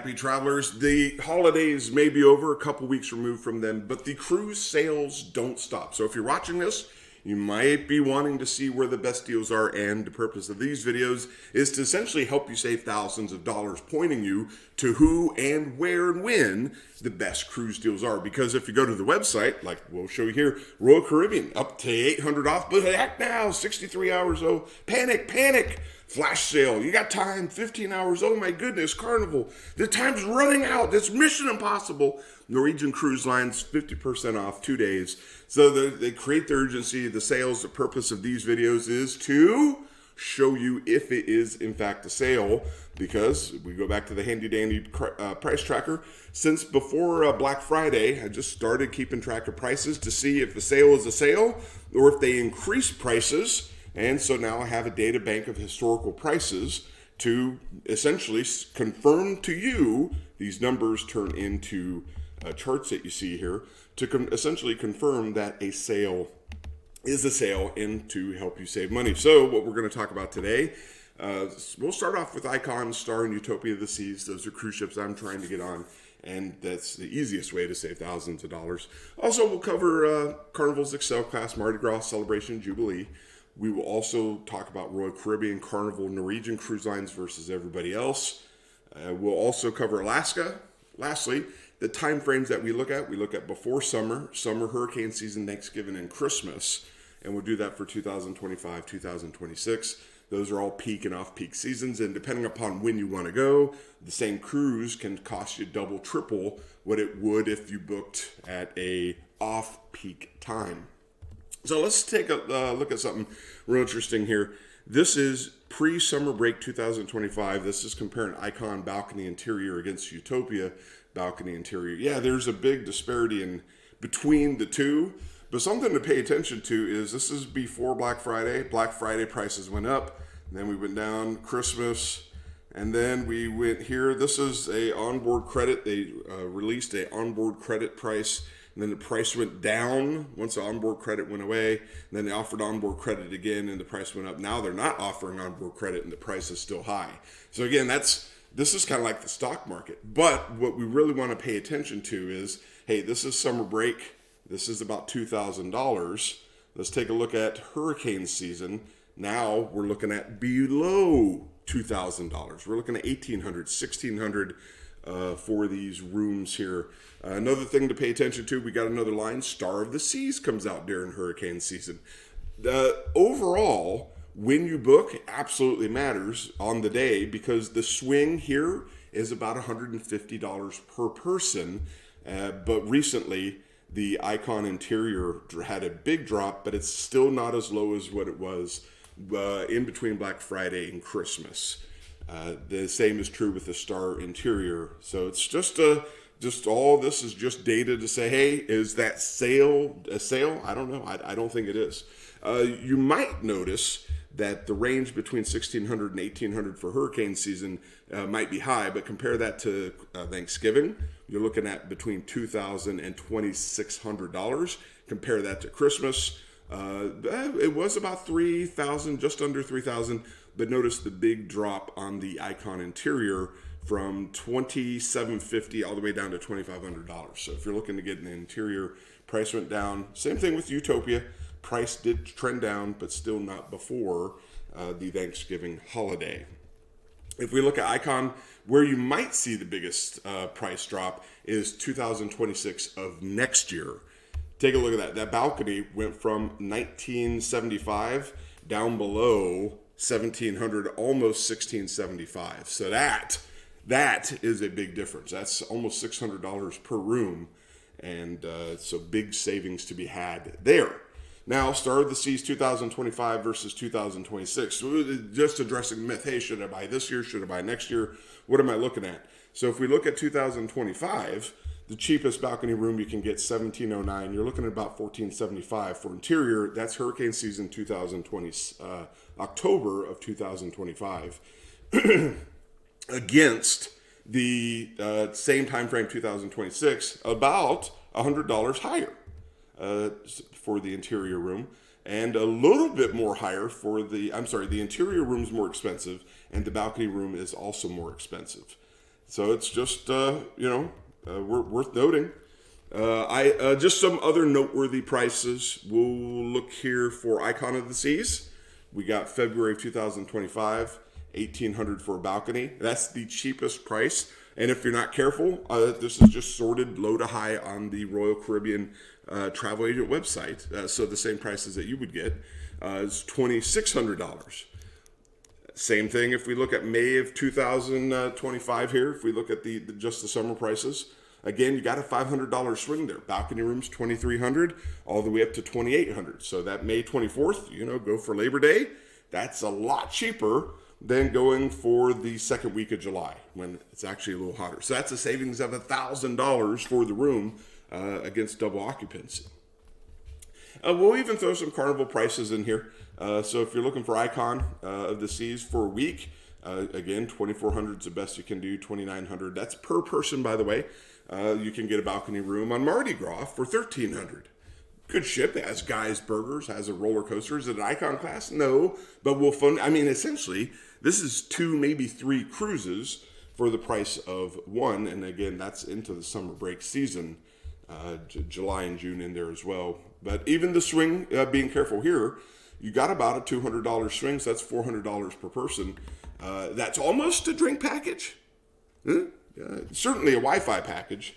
happy travelers. The holidays may be over, a couple weeks removed from them, but the cruise sales don't stop. So if you're watching this, you might be wanting to see where the best deals are, and the purpose of these videos is to essentially help you save thousands of dollars, pointing you to who and where and when the best cruise deals are. Because if you go to the website, like we'll show you here, Royal Caribbean, up to $800 off, but act now, 63 hours, oh, panic, flash sale, you got time, 15 hours, oh my goodness, Carnival, the time's running out, it's Mission Impossible. Norwegian Cruise Line's 50% off 2 days. So they create the urgency. The sales, the purpose of these videos is to show you if it is in fact a sale, because we go back to the handy dandy price tracker. Since before Black Friday, I just started keeping track of prices to see if the sale is a sale or if they increase prices. And so now I have a data bank of historical prices to essentially confirm to you these numbers turn into charts that you see here to essentially confirm that a sale is a sale and to help you save money. So what we're going to talk about today, we'll start off with Icon, Star, and Utopia of the Seas. Those are cruise ships I'm trying to get on, and that's the easiest way to save thousands of dollars. Also, we'll cover Carnival's Excel Class, Mardi Gras, Celebration, Jubilee. We will also talk about Royal Caribbean, Carnival, Norwegian Cruise Lines versus everybody else. We'll also cover Alaska. Lastly, the time frames that we look at before summer, hurricane season, Thanksgiving, and Christmas. And we'll do that for 2025, 2026. Those are all peak and off-peak seasons. And depending upon when you want to go, the same cruise can cost you double, triple what it would if you booked at a off-peak time. So let's take a look at something real interesting here. This is pre-summer break 2025. This is comparing Icon balcony interior against Utopia balcony interior. Yeah, there's a big disparity in between the two, but something to pay attention to is this is before Black Friday. Black Friday prices went up, and then we went down, Christmas, and then we went here. This is a onboard credit. They released a onboard credit price, and then the price went down once the onboard credit went away. And then they offered onboard credit again, and the price went up. Now they're not offering onboard credit, and the price is still high. So again, this is kind of like the stock market. But what we really want to pay attention to is, hey, this is summer break. This is about $2,000. Let's take a look at hurricane season. Now we're looking at below $2,000. We're looking at $1,800, $1,600 for these rooms here. Another thing to pay attention to, we got another line, Star of the Seas comes out during hurricane season. Overall, when you book absolutely matters on the day, because the swing here is about $150 per person. But recently, the Icon interior had a big drop, but it's still not as low as what it was in between Black Friday and Christmas. The same is true with the Star interior. So it's just all this is just data to say, hey, is that sale a sale? I don't know. I don't think it is. You might notice that the range between $1,600 and $1,800 for hurricane season might be high, but compare that to Thanksgiving, you're looking at between $2,000 and $2,600. Compare that to Christmas, it was about $3,000, just under $3,000, but notice the big drop on the Icon interior from $2,750 all the way down to $2,500. So if you're looking to get an interior, price went down. Same thing with Utopia. Price did trend down, but still not before the Thanksgiving holiday. If we look at Icon, where you might see the biggest price drop is 2026 of next year. Take a look at that. That balcony went from 1975 down below 1700, almost 1675. So that is a big difference. That's almost $600 per room, and so big savings to be had there. Now, Star of the Seas 2025 versus 2026. So just addressing the myth, hey, should I buy this year? Should I buy next year? What am I looking at? So if we look at 2025, the cheapest balcony room you can get, $1,709. You're looking at about $1,475 for interior. That's hurricane season 2020, October of 2025, against the same time frame 2026, about $100 higher for the interior room, and a little bit more higher for the interior room's more expensive, and the balcony room is also more expensive. So it's just, worth noting. I just some other noteworthy prices. We'll look here for Icon of the Seas. We got February of 2025, $1,800 for a balcony. That's the cheapest price. And if you're not careful, this is just sorted low to high on the Royal Caribbean travel agent website. So the same prices that you would get is $2,600. Same thing if we look at May of 2025 here. If we look at just the summer prices, again, you got a $500 swing there. Balcony rooms, $2,300, all the way up to $2,800. So that May 24th, go for Labor Day. That's a lot cheaper than going for the second week of July when it's actually a little hotter. So that's a savings of $1,000 for the room against double occupancy. We'll even throw some Carnival prices in here. So if you're looking for Icon of the Seas for a week, again, $2,400 is the best you can do, $2,900. That's per person, by the way. You can get a balcony room on Mardi Gras for $1,300. Good ship. It has Guy's Burgers, has a roller coaster. Is it an Icon class? No, but we'll fund. Essentially, this is 2, maybe 3 cruises for the price of 1. And again, that's into the summer break season, July and June in there as well. But even the swing, being careful here, you got about a $200 swing, so that's $400 per person. That's almost a drink package. Certainly a Wi-Fi package.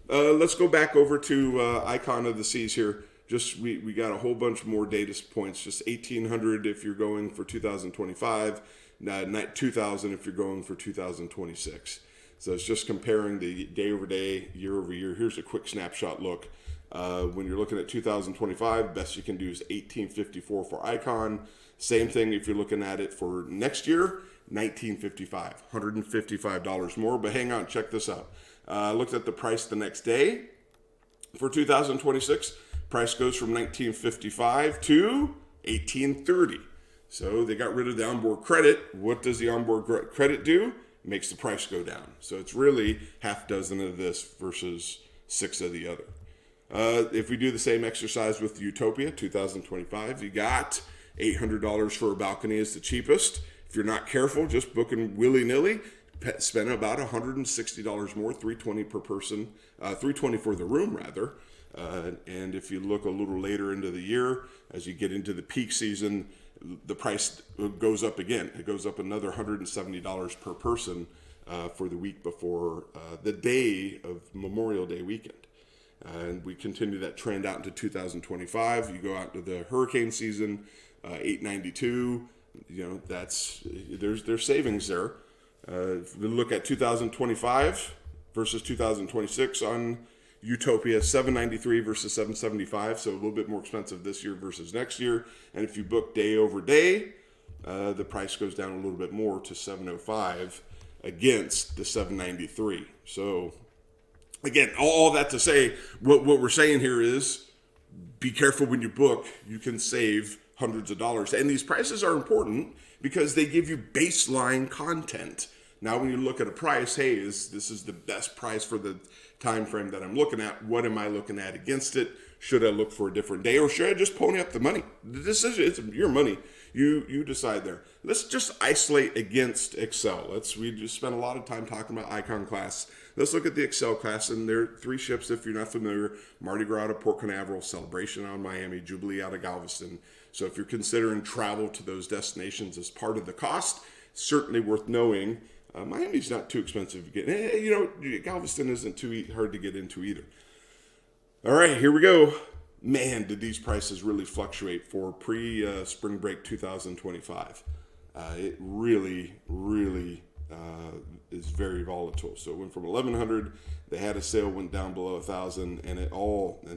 Let's go back over to Icon of the Seas here. Just we got a whole bunch more data points. Just $1,800 if you're going for 2025, not $2,000 if you're going for 2026. So it's just comparing the day over day, year over year. Here's a quick snapshot look. When you're looking at 2025, best you can do is $1,854 for Icon. Same thing if you're looking at it for next year, $1,955, $155 more. But hang on, check this out. I looked at the price the next day for 2026. Price goes from $1,955 to $1,830. So they got rid of the onboard credit. What does the onboard credit do? Makes the price go down. So it's really half dozen of this versus 6 of the other. If we do the same exercise with Utopia 2025, you got $800 for a balcony is the cheapest. If you're not careful, just booking willy-nilly, spend about $160 more, $320 per person, $320 for the room rather. And if you look a little later into the year, as you get into the peak season, the price goes up again. It goes up another $170 per person for the week before the day of Memorial Day weekend. And we continue that trend out into 2025. You go out to the hurricane season, $892. There's savings there. If we look at 2025 versus 2026 on Utopia, $793 versus $775, so a little bit more expensive this year versus next year. And if you book day over day, the price goes down a little bit more to $705 against the $793. So again, all that to say, what we're saying here is be careful when you book. You can save hundreds of dollars. And these prices are important because they give you baseline content. Now, when you look at a price, hey, this is the best price for the time frame that I'm looking at. What am I looking at against it? Should I look for a different day, or should I just pony up the money? It's your money. You decide there. Let's just isolate against Excel. We just spent a lot of time talking about Icon class. Let's look at the Excel class, and there are 3 ships if you're not familiar: Mardi Gras out of Port Canaveral, Celebration out of Miami, Jubilee out of Galveston. So if you're considering travel to those destinations as part of the cost, certainly worth knowing. Miami's not too expensive to get. Galveston isn't too hard to get into either. All right, here we go. Man, did these prices really fluctuate for pre-spring break 2025. It really, really is very volatile. So it went from 1,100, they had a sale, went down below 1,000, and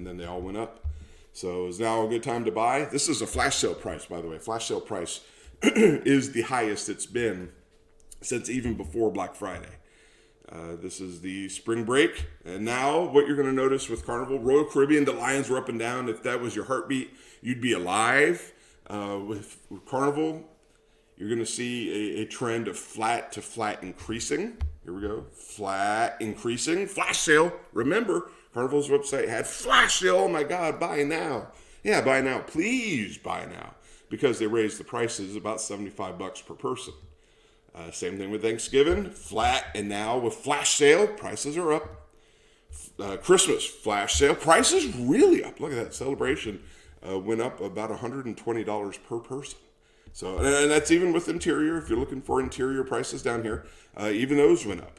then they all went up. So is now a good time to buy? This is a flash sale price, by the way. Flash sale price is the highest it's been since even before Black Friday. This is the spring break. And now what you're going to notice with Carnival, Royal Caribbean, the lines were up and down. If that was your heartbeat, you'd be alive. With Carnival, you're going to see a trend of flat to flat increasing. Here we go. Flat increasing. Flash sale. Remember, Carnival's website had flash sale. Oh my God, buy now. Yeah, buy now. Please buy now. Because they raised the prices about $75 per person. Same thing with Thanksgiving, flat, and now with flash sale, prices are up. Christmas, flash sale, prices really up. Look at that celebration. Went up about $120 per person. So, and that's even with interior. If you're looking for interior prices down here, even those went up.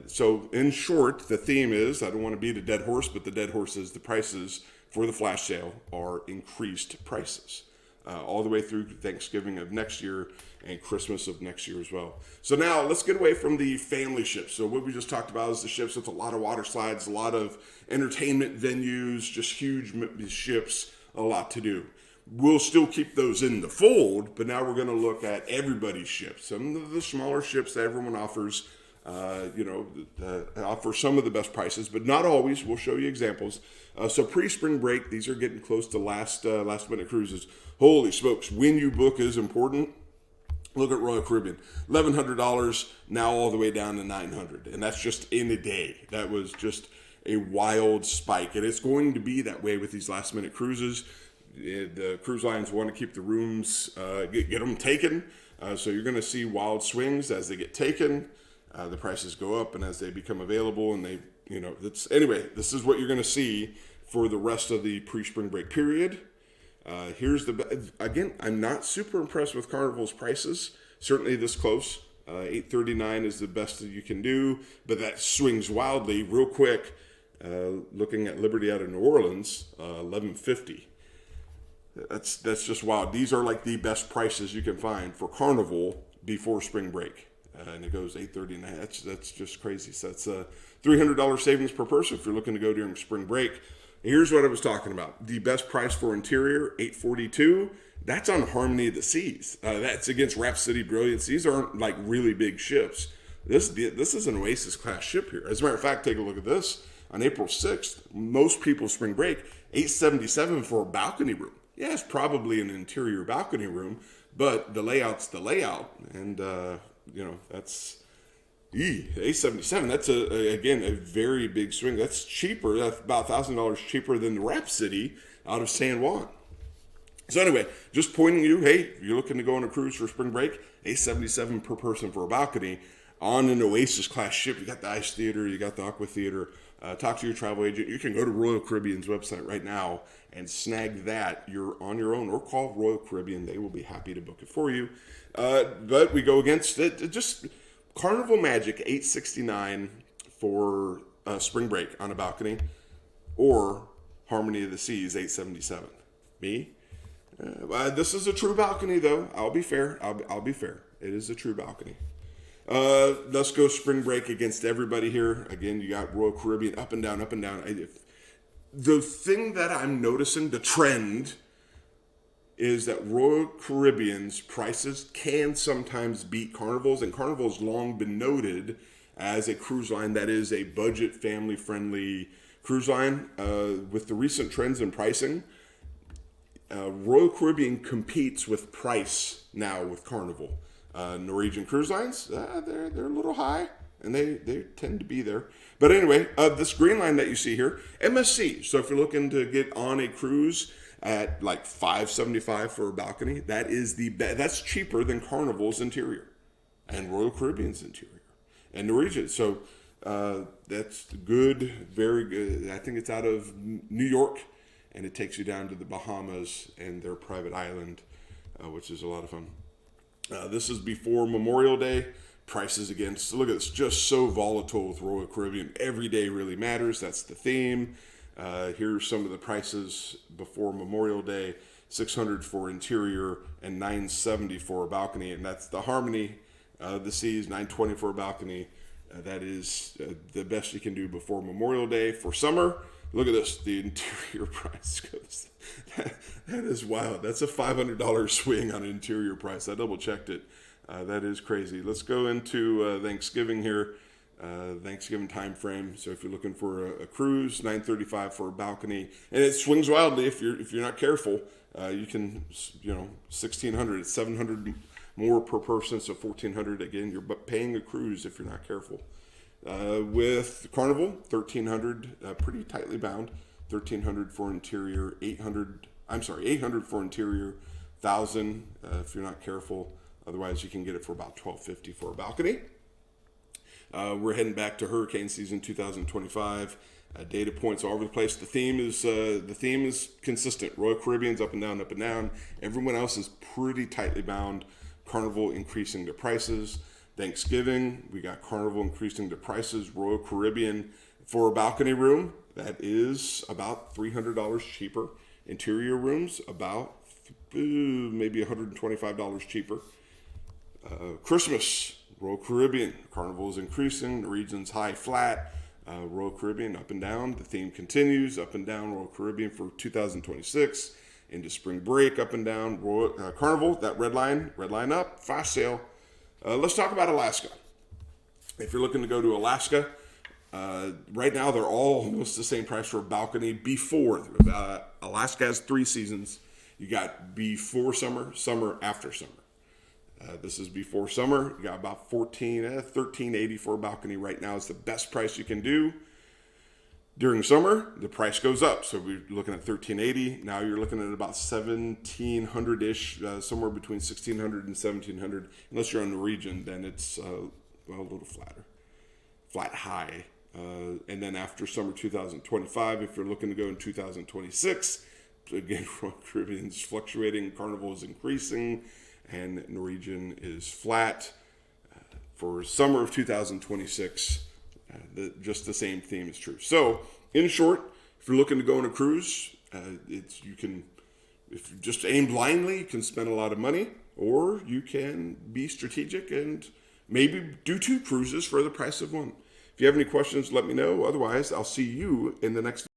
So in short, the theme is, I don't want to beat a dead horse, but the dead horse is the prices for the flash sale are increased prices. All the way through Thanksgiving of next year and Christmas of next year as well. So now let's get away from the family ships. So what we just talked about is the ships with a lot of water slides, a lot of entertainment venues, just huge ships, a lot to do. We'll still keep those in the fold, but now we're going to look at everybody's ships. Some of the smaller ships that everyone offers, offer some of the best prices, but not always. We'll show you examples. So pre-spring break, these are getting close to last minute cruises. Holy smokes, when you book is important. Look at Royal Caribbean, $1,100, now all the way down to $900, and that's just in a day. That was just a wild spike, and it's going to be that way with these last minute cruises. The cruise lines want to keep the rooms, get them taken, so you're going to see wild swings as they get taken. The prices go up, and as they become available, and they, anyway, this is what you're going to see for the rest of the pre-spring break period. Again, I'm not super impressed with Carnival's prices. Certainly this close, $839 is the best that you can do, but that swings wildly real quick. Looking at Liberty out of New Orleans, $1150. That's just wild. These are like the best prices you can find for Carnival before spring break. And it goes $839. That's just crazy. So that's a $300 savings per person if you're looking to go during spring break. Here's what I was talking about. The best price for interior, $842. That's on Harmony of the Seas. That's against Rhapsody Brilliance. These aren't like really big ships. This is an Oasis class ship here. As a matter of fact, take a look at this. On April 6th, most people spring break, $877 for a balcony room. Yeah, it's probably an interior balcony room, but the layout's the layout. And, that's $877. That's again a very big swing. That's cheaper. That's about $1,000 cheaper than the Rhapsody out of San Juan. So anyway, just pointing you, hey, if you're looking to go on a cruise for spring break, $877 per person for a balcony on an Oasis class ship. You got the Ice Theater, you got the Aqua Theater. Talk to your travel agent. You can go to Royal Caribbean's website right now and snag that. You're on your own, or call Royal Caribbean. They will be happy to book it for you. But we go against it. Just Carnival Magic, $869 for spring break on a balcony, or Harmony of the Seas, $877. Me? This is a true balcony, though. I'll be fair. I'll be fair. It is a true balcony. Let's go spring break against everybody here. Again, you got Royal Caribbean up and down, up and down. The thing that I'm noticing, the trend, is that Royal Caribbean's prices can sometimes beat Carnival's, and Carnival's long been noted as a cruise line that is a budget, family-friendly cruise line. With the recent trends in pricing, Royal Caribbean competes with price now with Carnival. Norwegian Cruise Lines, they're a little high, and they tend to be there. But anyway, this green line that you see here, MSC. So if you're looking to get on a cruise at like $575 for a balcony, that's cheaper than Carnival's interior and Royal Caribbean's interior and Norwegian. So that's good, very good. I think it's out of New York, and it takes you down to the Bahamas and their private island, which is a lot of fun. This is before Memorial Day. Prices again, so look at this, just so volatile with Royal Caribbean. Every day really matters. That's the theme. Here's some of the prices before Memorial Day: $600 for interior and $970 for a balcony, and that's the Harmony the Seas, $920 for a balcony. That is the best you can do before Memorial Day. For summer, look at this. The interior price goes. That is wild. That's a $500 swing on an interior price. I double checked it. That is crazy. Let's go into Thanksgiving here. Thanksgiving time frame. So if you're looking for a cruise, $935 for a balcony, and it swings wildly if you're not careful. You can $1,600. It's $700 more per person, so $1,400. Again, you're paying a cruise if you're not careful. With Carnival, $1,300, pretty tightly bound. $1,300 for interior, $800 for interior, $1,000 if you're not careful Otherwise, you can get it for about $12.50 for a balcony. We're heading back to hurricane season 2025. Data points all over the place. The theme is consistent. Royal Caribbean's up and down, up and down. Everyone else is pretty tightly bound. Carnival increasing their prices. Thanksgiving, we got Carnival increasing their prices. Royal Caribbean for a balcony room, that is about $300 cheaper. Interior rooms, about maybe $125 cheaper. Christmas, Royal Caribbean, Carnival is increasing. Norwegian's high flat. Royal Caribbean up and down. The theme continues up and down. Royal Caribbean for 2026 into spring break up and down. Carnival, that red line up, fast sale. Let's talk about Alaska. If you're looking to go to Alaska, right now they're all almost the same price for a balcony. Before Alaska has 3 seasons. You got before summer, summer, after summer. This is before summer. You got about $13.80 for a balcony right now. It's the best price you can do. During summer, the price goes up. So we're looking at $13.80. Now you're looking at about $1,700-ish, somewhere between $1,600 and $1,700. Unless you're on Norwegian, then it's a little flatter, flat high. And then after summer 2025, if you're looking to go in 2026, again, Royal Caribbean's fluctuating, Carnival is increasing, and Norwegian is flat. For summer of 2026, just the same theme is true. So, in short, if you're looking to go on a cruise, if you just aim blindly, you can spend a lot of money, or you can be strategic and maybe do 2 cruises for the price of 1. If you have any questions, let me know. Otherwise, I'll see you in the next video.